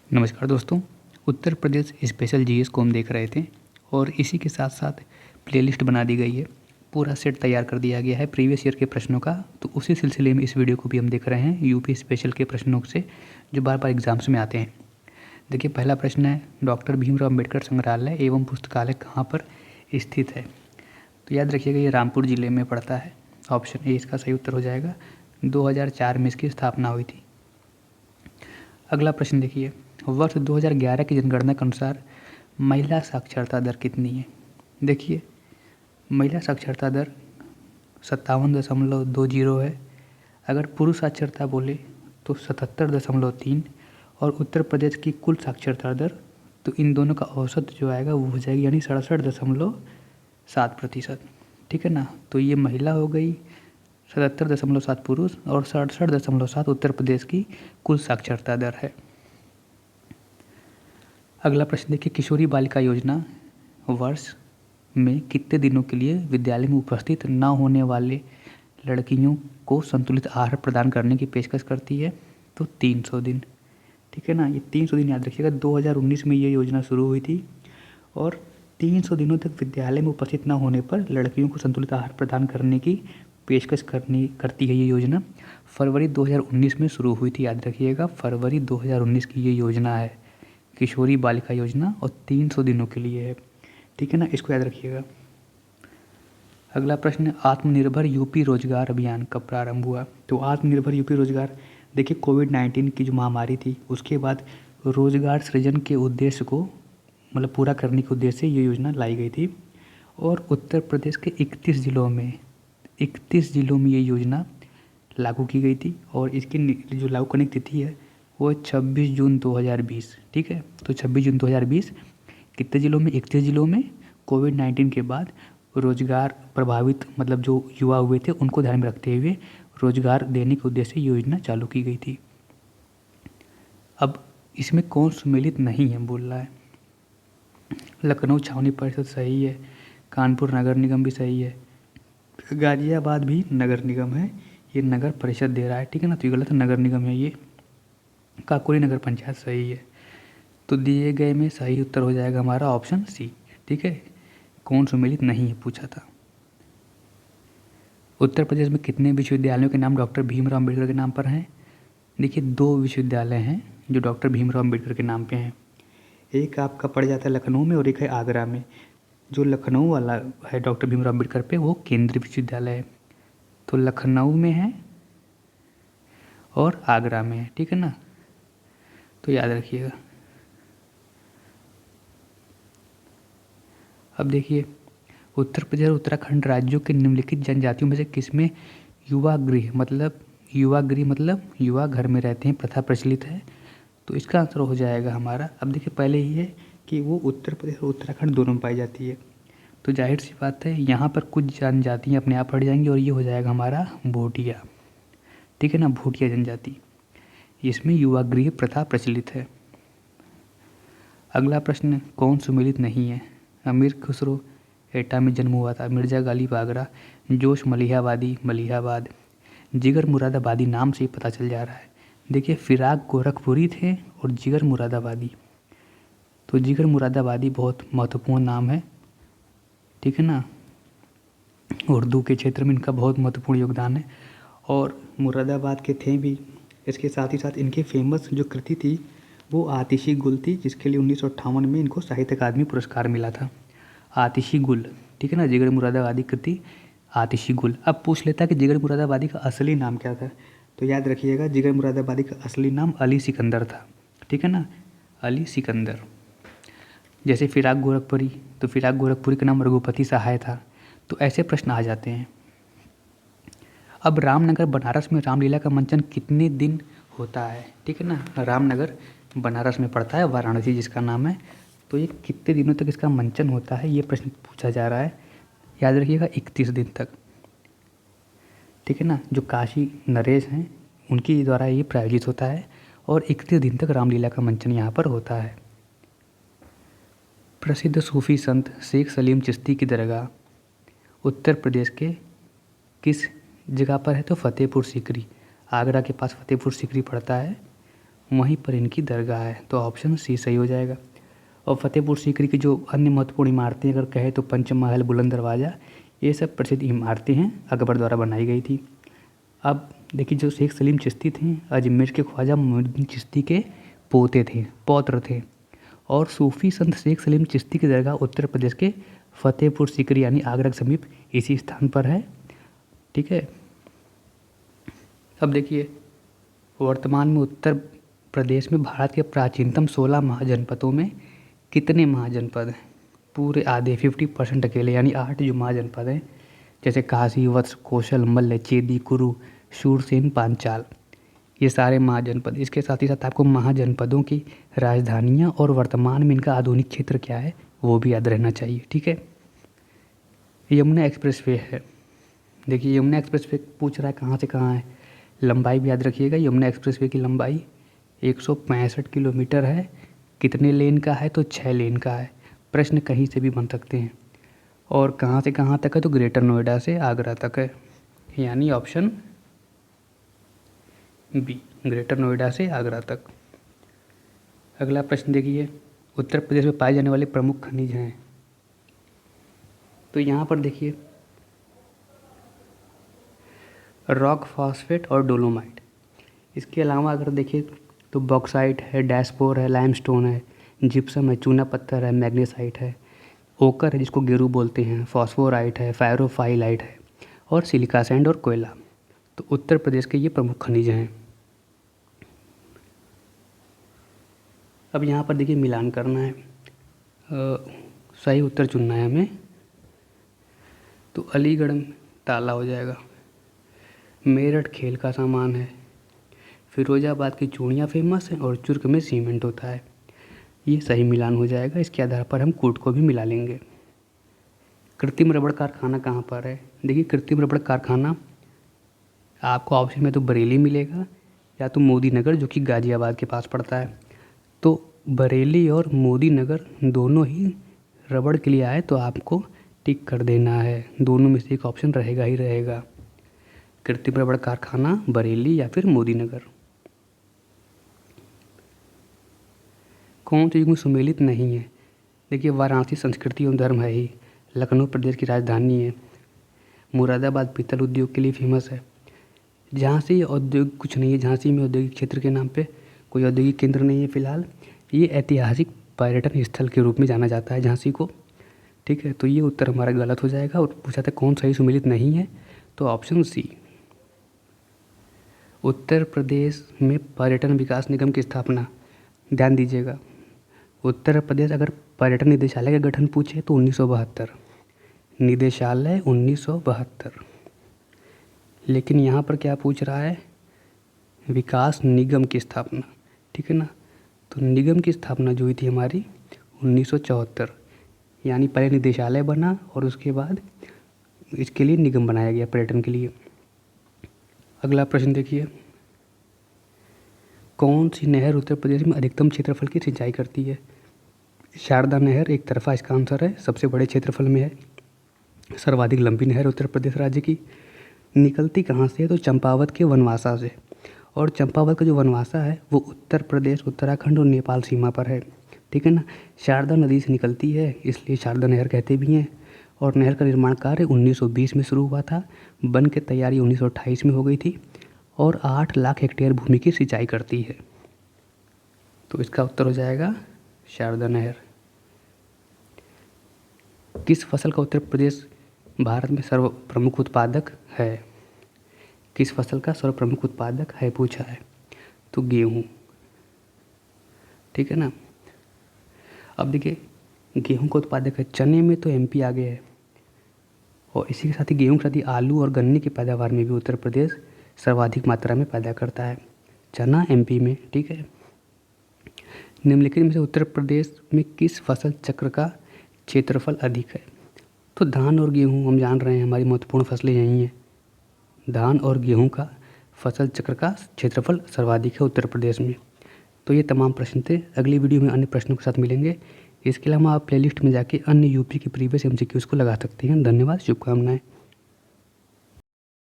नमस्कार दोस्तों। Uttar Pradesh special GS को हम देख रहे थे और इसी के साथ साथ प्लेलिस्ट बना दी गई है। पूरा सेट तैयार कर दिया गया है प्रीवियस ईयर के प्रश्नों का। तो उसी सिलसिले में इस वीडियो को भी हम देख रहे हैं यूपी स्पेशल के प्रश्नों से जो बार बार एग्जाम्स में आते हैं। देखिए, पहला प्रश्न है, डॉक्टर भीमराव अम्बेडकर संग्रहालय एवं पुस्तकालय कहाँ पर स्थित है? तो याद रखिएगा, ये रामपुर ज़िले में पड़ता है। ऑप्शन ए इसका सही उत्तर हो जाएगा। 2004 में इसकी स्थापना हुई थी। अगला प्रश्न देखिए, वर्ष 2011 की जनगणना के अनुसार महिला साक्षरता दर कितनी है? देखिए, महिला साक्षरता दर 57.20 है। अगर पुरुष साक्षरता बोले तो 77.3 और उत्तर प्रदेश की कुल साक्षरता दर, तो इन दोनों का औसत जो आएगा वो हो जाएगी यानी 67.7%। ठीक है ना। तो ये महिला हो गई, 77.7 पुरुष और 67.7 उत्तर प्रदेश की कुल साक्षरता दर है। अगला प्रश्न देखिए, किशोरी बालिका योजना वर्ष में कितने दिनों के लिए विद्यालय में उपस्थित न होने वाले लड़कियों को संतुलित आहार प्रदान करने की पेशकश करती है? तो 300 दिन। ठीक है ना, ये 300 दिन याद रखिएगा। 2019 में ये योजना शुरू हुई थी और 300 दिनों तक विद्यालय में उपस्थित न होने पर लड़कियों को संतुलित आहार प्रदान करने की पेशकश करती है ये योजना। फरवरी 2019 में शुरू हुई थी, याद रखिएगा, फरवरी 2019 की ये योजना है, किशोरी बालिका योजना, और 300 दिनों के लिए है। ठीक है ना, इसको याद रखिएगा। अगला प्रश्न, आत्मनिर्भर यूपी रोजगार अभियान कब प्रारंभ हुआ? तो आत्मनिर्भर यूपी रोजगार, देखिए, कोविड-19 की जो महामारी थी उसके बाद रोजगार सृजन के उद्देश्य को मतलब पूरा करने के उद्देश्य से ये योजना लाई गई थी और उत्तर प्रदेश के 31 ज़िलों में ये योजना लागू की गई थी और इसकी जो लागू करने की तिथि है वो 26 जून 2020। ठीक है, तो 26 जून 2020 कितने ज़िलों में? 31 ज़िलों में कोविड-19 के बाद रोजगार प्रभावित मतलब जो युवा हुए थे उनको ध्यान में रखते हुए रोजगार देने के उद्देश्य से योजना चालू की गई थी। अब इसमें कौन सम्मिलित नहीं है बोल रहा है? लखनऊ छावनी परिषद सही है, कानपुर नगर निगम भी सही है, गाजियाबाद भी नगर निगम है, ये नगर परिषद दे रहा है। ठीक है ना, तो ये गलत है, नगर निगम है ये। काकोरी नगर पंचायत सही है। तो दिए गए में सही उत्तर हो जाएगा हमारा ऑप्शन सी। ठीक है, कौन सम्मिलित नहीं है पूछा था। उत्तर प्रदेश में कितने विश्वविद्यालयों के नाम डॉक्टर भीमराव अम्बेडकर के नाम पर हैं? देखिए, 2 विश्वविद्यालय हैं जो डॉक्टर भीमराव अम्बेडकर के नाम पे हैं। एक आपका पड़ जाता है लखनऊ में और एक है आगरा में। जो लखनऊ वाला है डॉक्टर भीमराव अम्बेडकर पे, वो केंद्रीय विश्वविद्यालय है। तो लखनऊ में है और आगरा में है। ठीक है ना, तो याद रखिएगा। अब देखिए, उत्तर प्रदेश और उत्तराखंड राज्यों के निम्नलिखित जनजातियों में से किसमें युवा गृह मतलब युवा घर में रहते हैं प्रथा प्रचलित है? तो इसका आंसर हो जाएगा हमारा, अब देखिए, पहले ही है कि वो उत्तर प्रदेश और उत्तराखंड दोनों में पाई जाती है। तो जाहिर सी बात है यहाँ पर कुछ जनजातियाँ अपने आप हट जाएंगी और ये हो जाएगा हमारा भोटिया। ठीक है ना, भोटिया जनजाति, इसमें युवा गृह प्रथा प्रचलित है। अगला प्रश्न, कौन सम्मिलित नहीं है? अमीर खुसरो एटा में जन्म हुआ था, मिर्जा गालिब आगरा, जोश मलिहाबाद, जिगर मुरादाबादी नाम से ही पता चल जा रहा है। देखिए, फिराक गोरखपुरी थे और जिगर मुरादाबादी। तो जिगर मुरादाबादी बहुत महत्वपूर्ण नाम है। ठीक है ना, उर्दू के क्षेत्र में इनका बहुत महत्वपूर्ण योगदान है और मुरादाबाद के थे भी। इसके साथ ही साथ इनकी फेमस जो कृति थी वो आतिशी गुल थी, जिसके लिए 1958 में इनको साहित्य अकादमी पुरस्कार मिला था। आतिशी गुल, ठीक है ना, जिगर मुरादाबादी कृति आतिशी गुल। अब पूछ लेता है कि जिगर मुरादाबादी का असली नाम क्या था? तो याद रखिएगा, जिगर मुरादाबादी का असली नाम अली सिकंदर था। ठीक है ना, अली सिकंदर। जैसे फिराक गोरखपुरी, तो फिराक गोरखपुरी का नाम रघुपति सहाय था। तो ऐसे प्रश्न आ जाते हैं। अब रामनगर बनारस में रामलीला का मंचन कितने दिन होता है? ठीक है ना, रामनगर बनारस में पड़ता है, वाराणसी जिसका नाम है। तो ये कितने दिनों तक इसका मंचन होता है, ये प्रश्न पूछा जा रहा है। याद रखिएगा, 31 दिन तक। ठीक है ना, जो काशी नरेश हैं उनकी द्वारा ये प्रायोजित होता है और 31 दिन तक रामलीला का मंचन यहाँ पर होता है। प्रसिद्ध सूफी संत शेख सलीम चिश्ती की दरगाह उत्तर प्रदेश के किस जगह पर है? तो फतेहपुर सीकरी, आगरा के पास फतेहपुर सीकरी पड़ता है वहीं पर इनकी दरगाह है। तो ऑप्शन सी सही हो जाएगा। और फतेहपुर सीकरी की जो अन्य महत्वपूर्ण इमारतें अगर कहे तो पंचमहल, बुलंद दरवाज़ा, ये सब प्रसिद्ध इमारतें हैं, अकबर द्वारा बनाई गई थी। अब देखिए, जो शेख सलीम चिश्ती थे अजमेर के ख्वाजा मोइनुद्दीन चिश्ती के पोते थे, पौत्र थे। और सूफ़ी संत शेख सलीम चिश्ती की दरगाह उत्तर प्रदेश के फतेहपुर सीकरी यानी आगरा के समीप इसी स्थान पर है। ठीक है। अब देखिए, वर्तमान में उत्तर प्रदेश में भारत के प्राचीनतम 16 महाजनपदों में कितने महाजनपद हैं? पूरे आधे 50% अकेले, यानी 8 जो महाजनपद हैं, जैसे काशी, वत्स, कौशल, मल्ल, चेदी, कुरु, शूरसेन, पांचाल, ये सारे महाजनपद। इसके साथ ही साथ आपको महाजनपदों की राजधानियाँ और वर्तमान में इनका आधुनिक क्षेत्र क्या है वो भी याद रहना चाहिए। ठीक है। यमुना एक्सप्रेसवे है। देखिए, यमुना एक्सप्रेसवे पूछ रहा है कहाँ से कहाँ है, लंबाई भी याद रखिएगा। यमुना एक्सप्रेसवे की लंबाई 165 किलोमीटर है। कितने लेन का है? तो 6 लेन का है। प्रश्न कहीं से भी बन सकते हैं। और कहाँ से कहाँ तक है? तो ग्रेटर नोएडा से आगरा तक है, यानी ऑप्शन बी, ग्रेटर नोएडा से आगरा तक। अगला प्रश्न देखिए, उत्तर प्रदेश में पाए जाने वाले प्रमुख खनिज हैं। तो यहाँ पर देखिए, रॉक फॉस्फेट और डोलोमाइट। इसके अलावा अगर देखिए तो बॉक्साइट है, डैशपोर है, लाइमस्टोन है, जिप्सम है, चूना पत्थर है, मैग्नेसाइट है, ओकर है जिसको गेरू बोलते हैं, फॉस्फोराइट है, फायरोफाइलाइट है, और सिलिका सैंड और कोयला। तो उत्तर प्रदेश के ये प्रमुख खनिज हैं। अब यहाँ पर देखिए मिलान करना है, सही उत्तर चुनना है हमें। तो अलीगढ़ में ताला हो जाएगा, मेरठ खेल का सामान है, फिरोजाबाद की चूड़ियाँ फेमस हैं और चुर्क में सीमेंट होता है। ये सही मिलान हो जाएगा। इसके आधार पर हम कूट को भी मिला लेंगे। कृत्रिम रबड़ कारखाना कहाँ पर है? देखिए, कृत्रिम रबड़ कारखाना आपको ऑप्शन में तो बरेली मिलेगा या तो मोदी नगर, जो कि गाज़ियाबाद के पास पड़ता है। तो बरेली और मोदी नगर दोनों ही रबड़ के लिए आए, तो आपको टिक कर देना है। दोनों में से एक ऑप्शन रहेगा ही रहेगा, कृत्रिम रबड़ कारखाना बरेली या फिर मोदी नगर। कौन सी युग में सुमेलित नहीं है? देखिए, वाराणसी संस्कृति एवं धर्म है ही, लखनऊ प्रदेश की राजधानी है, मुरादाबाद पीतल उद्योग के लिए फेमस है, झांसी औद्योगिक कुछ नहीं है, झांसी में औद्योगिक क्षेत्र के नाम पे कोई औद्योगिक केंद्र नहीं है फिलहाल। ये ऐतिहासिक पर्यटन स्थल के रूप में जाना जाता है झांसी को। ठीक है। तो ये उत्तर हमारा गलत हो जाएगा। और पूछा था कौन सही सुमेलित नहीं है, तो ऑप्शन सी। उत्तर प्रदेश में पर्यटन विकास निगम की स्थापना, ध्यान दीजिएगा, उत्तर प्रदेश अगर पर्यटन निदेशालय का गठन पूछे तो 1972, निदेशालय 1972। लेकिन यहाँ पर क्या पूछ रहा है? विकास निगम की स्थापना। ठीक है ना। तो निगम की स्थापना जो हुई थी हमारी 1974, यानी पहले निदेशालय बना और उसके बाद इसके लिए निगम बनाया गया पर्यटन के लिए। अगला प्रश्न देखिए, कौन सी नहर उत्तर प्रदेश में अधिकतम क्षेत्रफल की सिंचाई करती है? शारदा नहर एक तरफा इसका आंसर है, सबसे बड़े क्षेत्रफल में है, सर्वाधिक लंबी नहर उत्तर प्रदेश राज्य की। निकलती कहाँ से है? तो चंपावत के वनवासा से। और चंपावत का जो वनवासा है वो उत्तर प्रदेश, उत्तराखंड और नेपाल सीमा पर है। ठीक है ना। शारदा नदी से निकलती है, इसलिए शारदा नहर कहते भी हैं। और नहर का निर्माण कार्य 1920 में शुरू हुआ था, बन के तैयारी 1928 में हो गई थी, और 8 लाख हेक्टेयर भूमि की सिंचाई करती है। तो इसका उत्तर हो जाएगा शारदा नहर। किस फसल का उत्तर प्रदेश भारत में सर्व प्रमुख उत्पादक है? किस फसल का सर्व प्रमुख उत्पादक है पूछा है, तो गेहूँ। ठीक है ना। अब देखिए, गेहूँ का उत्पादक है, चने में तो एमपी आगे है, और इसी के साथ ही गेहूँ के साथ ही आलू और गन्ने की पैदावार में भी उत्तर प्रदेश सर्वाधिक मात्रा में पैदा करता है, चना एमपी में। ठीक है। निम्नलिखित में से उत्तर प्रदेश में किस फसल चक्र का क्षेत्रफल अधिक है? तो धान और गेहूँ हम जान रहे हैं, हमारी महत्वपूर्ण फसलें यही हैं। धान और गेहूँ का फसल चक्र का क्षेत्रफल सर्वाधिक है उत्तर प्रदेश में। तो ये तमाम प्रश्न थे। अगली वीडियो में अन्य प्रश्नों के साथ मिलेंगे। इसके अलावा आप प्लेलिस्ट में जाके अन्य यूपी के प्रीवियस एमसीक्यूज़ को लगा सकते हैं। धन्यवाद, शुभकामनाएं।